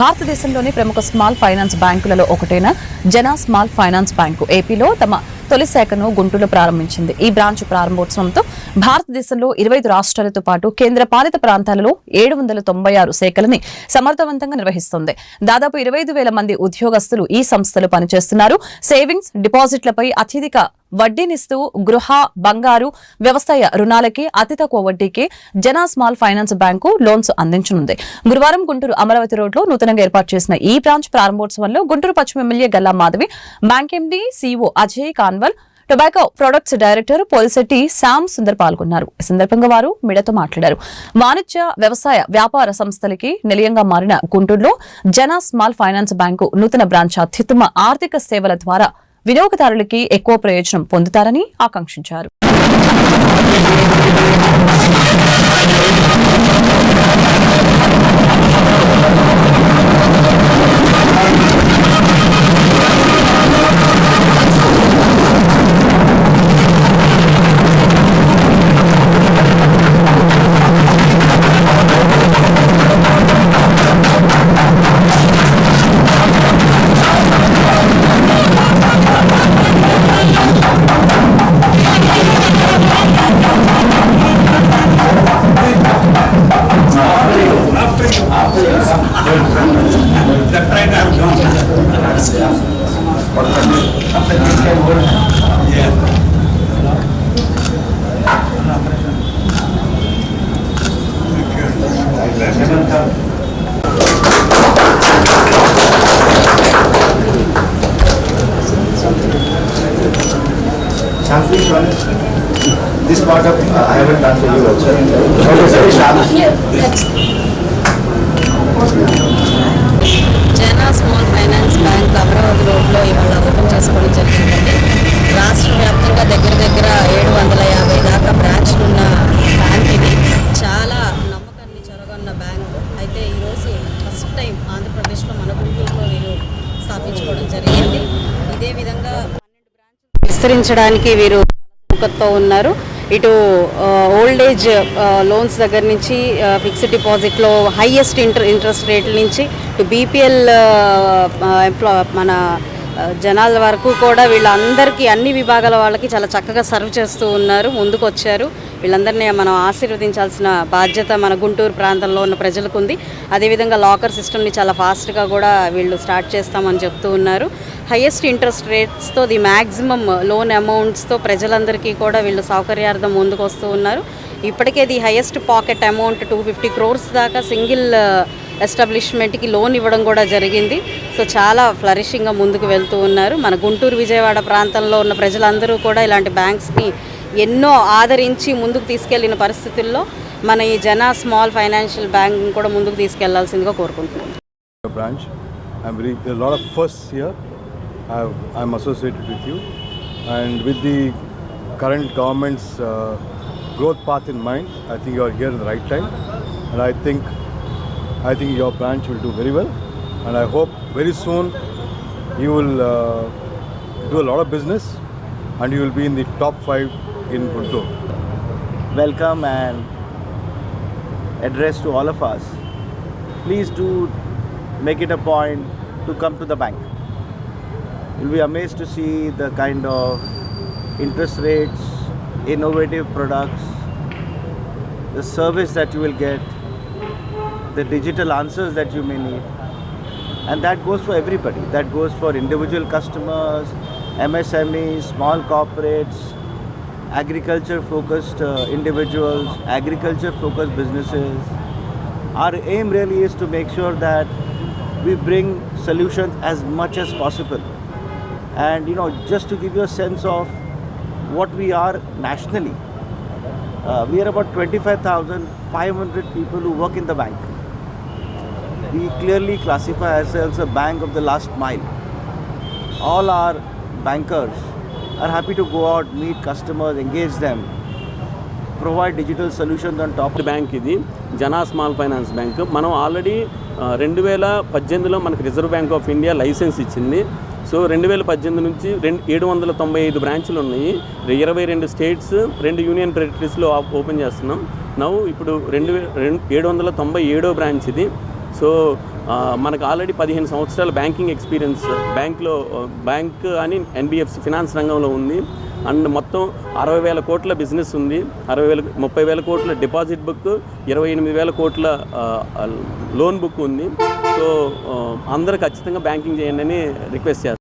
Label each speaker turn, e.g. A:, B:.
A: భారతదేశంలోని ప్రముఖ small finance బ్యాంకులలో ఒకటైన జన స్మాల్ ఫైనాన్స్ బ్యాంకు ఏపీలో తమ తొలి శాఖను గుంటూరులో ప్రారంభించింది. ఈ బ్రాంచ్ ప్రారంభోత్సవంతో భారతదేశంలో 25 రాష్ట్రాలతో పాటు కేంద్ర పాలిత ప్రాంతాలలో 796 శాఖలని సమర్థవంతంగా నిర్వహిస్తుంది. దాదాపు 25,000 మంది ఉద్యోగస్తులు ఈ సంస్థలో పనిచేస్తున్నారు. సేవింగ్స్, డిపాజిట్లపై అత్యధిక వడ్డీనిస్తూ గృహ, బంగారు, వ్యవసాయ రుణాలకి అతి తక్కువ వడ్డీకి జన స్మాల్ ఫైనాన్స్ బ్యాంకు లోన్స్ అందించనుంది. గురువారం గుంటూరు అమరావతి రోడ్లో నూతనంగా ఏర్పాటు చేసిన ఈ బ్రాంచ్ ప్రారంభోత్సవంలో గుంటూరు పశ్చిమ MLA Galla Madhavi, bank MD CEO Ajay Kanwal, tobacco products director Polisetti Shyam Sundar పాల్గొన్నారు. ఈ సందర్భంగా వారు మీడియాతో మాట్లాడారు. వాణిజ్య, వ్యవసాయ, వ్యాపార సంస్థలకి నిలయంగా మారిన గుంటూరులో జన స్మాల్ ఫైనాన్స్ బ్యాంకు నూతన బ్రాంచ్ అత్యుత్తమ ఆర్థిక సేవల ద్వారా వినియోగదారులకి ఎక్కువ ప్రయోజనం పొందుతారని ఆకాంక్షించారు.
B: This part of I haven't done for you also.
C: జన స్మాల్ ఫైనాన్స్ బ్యాంక్ అమరావతి రోడ్లో ఇవాళ ఓపెన్ చేసుకోవడం జరిగిందండి. రాష్ట్ర వ్యాప్తంగా దగ్గర 750 దాకా బ్రాంచ్లు ఉన్న బ్యాంక్ ఇది. చాలా నమ్మకాన్ని చొరగొన్న బ్యాంకు. అయితే ఈరోజు ఫస్ట్ టైం ఆంధ్రప్రదేశ్లో మన గుంటూరులో వీరు స్థాపించుకోవడం జరిగింది. ఇదే విధంగా 12 బ్రాంచ్లు విస్తరించడానికి వీరు తో ఉన్నారు. ఇటు ఓల్డ్ ఏజ్ లోన్స్ దగ్గర నుంచి ఫిక్స్డ్ డిపాజిట్లో హైయెస్ట్ ఇంట్రెస్ట్ రేట్ల నుంచి ఇటు బీపీఎల్ మన జనాల వరకు కూడా వీళ్ళందరికీ అన్ని విభాగాల వాళ్ళకి చాలా చక్కగా సర్వ్ చేస్తూ ఉన్నారు. ముందుకు వచ్చారు. వీళ్ళందరినీ మనం ఆశీర్వదించాల్సిన బాధ్యత మన గుంటూరు ప్రాంతంలో ఉన్న ప్రజలకు ఉంది. అదేవిధంగా లాకర్ సిస్టమ్ని చాలా ఫాస్ట్గా కూడా వీళ్ళు స్టార్ట్ చేస్తామని చెప్తూ ఉన్నారు. హైయెస్ట్ ఇంట్రెస్ట్ రేట్స్తో ది మ్యాక్సిమం లోన్ అమౌంట్స్తో ప్రజలందరికీ కూడా వీళ్ళు సౌకర్యార్థం ముందుకు వస్తూ ఉన్నారు. ఇప్పటికే the highest pocket amount 250 crores దాకా సింగిల్ ఎస్టాబ్లిష్మెంట్కి లోన్ ఇవ్వడం కూడా జరిగింది. సో చాలా ఫ్లరిషింగ్గా ముందుకు వెళ్తూ ఉన్నారు. మన గుంటూరు, విజయవాడ ప్రాంతంలో ఉన్న ప్రజలందరూ కూడా ఇలాంటి బ్యాంక్స్ని ఎన్నో ఆదరించి ముందుకు తీసుకెళ్లిన పరిస్థితుల్లో మన ఈ జన స్మాల్ ఫైనాన్షియల్ బ్యాంక్ కూడా ముందుకు తీసుకెళ్లాల్సిందిగా కోరుకుంటున్నాను.
D: I'm associated with you, and with the current government's growth path in mind, I think you are here at the right time, and I think your branch will do very well, and I hope very soon you will do a lot of business and you will be in the top 5 in Guntur.
B: Welcome and address to all of us. Please do make it a point to come to the bank. You'll be amazed to see the kind of interest rates, innovative products, the service that you will get, the digital answers that you may need. And that goes for everybody. That goes for individual customers, MSMEs, small corporates, agriculture-focused individuals, agriculture-focused businesses. Our aim really is to make sure that we bring solutions as much as possible. And just to give you a sense of what we are nationally, we are about 25,500 people who work in the bank. We clearly classify ourselves a bank of the last mile. All our bankers are happy to go out, meet customers, engage them, provide digital solutions on top.
E: Bank ఇది Jana small finance bank. మనం already 2018లో మనకు reserve bank of India license ఇచ్చింది. So 2018 నుంచి 795 బ్రాంచ్లు ఉన్నాయి. 22 states, 2 union టెరిటరీస్లో open చేస్తున్నాం. ఇప్పుడు 797వ బ్రాంచ్ ఇది. సో మనకు ఆల్రెడీ 15 సంవత్సరాల బ్యాంకింగ్ ఎక్స్పీరియన్స్ బ్యాంక్ అని ఎన్బిఎఫ్సి ఫినాన్స్ రంగంలో ఉంది. అండ్ మొత్తం 60,000 కోట్ల బిజినెస్ ఉంది, 30,000 కోట్ల డిపాజిట్ బుక్, 28,000 కోట్ల లోన్ బుక్ ఉంది. సో అందరూ ఖచ్చితంగా బ్యాంకింగ్ చేయండి అని రిక్వెస్ట్ చేస్తాను.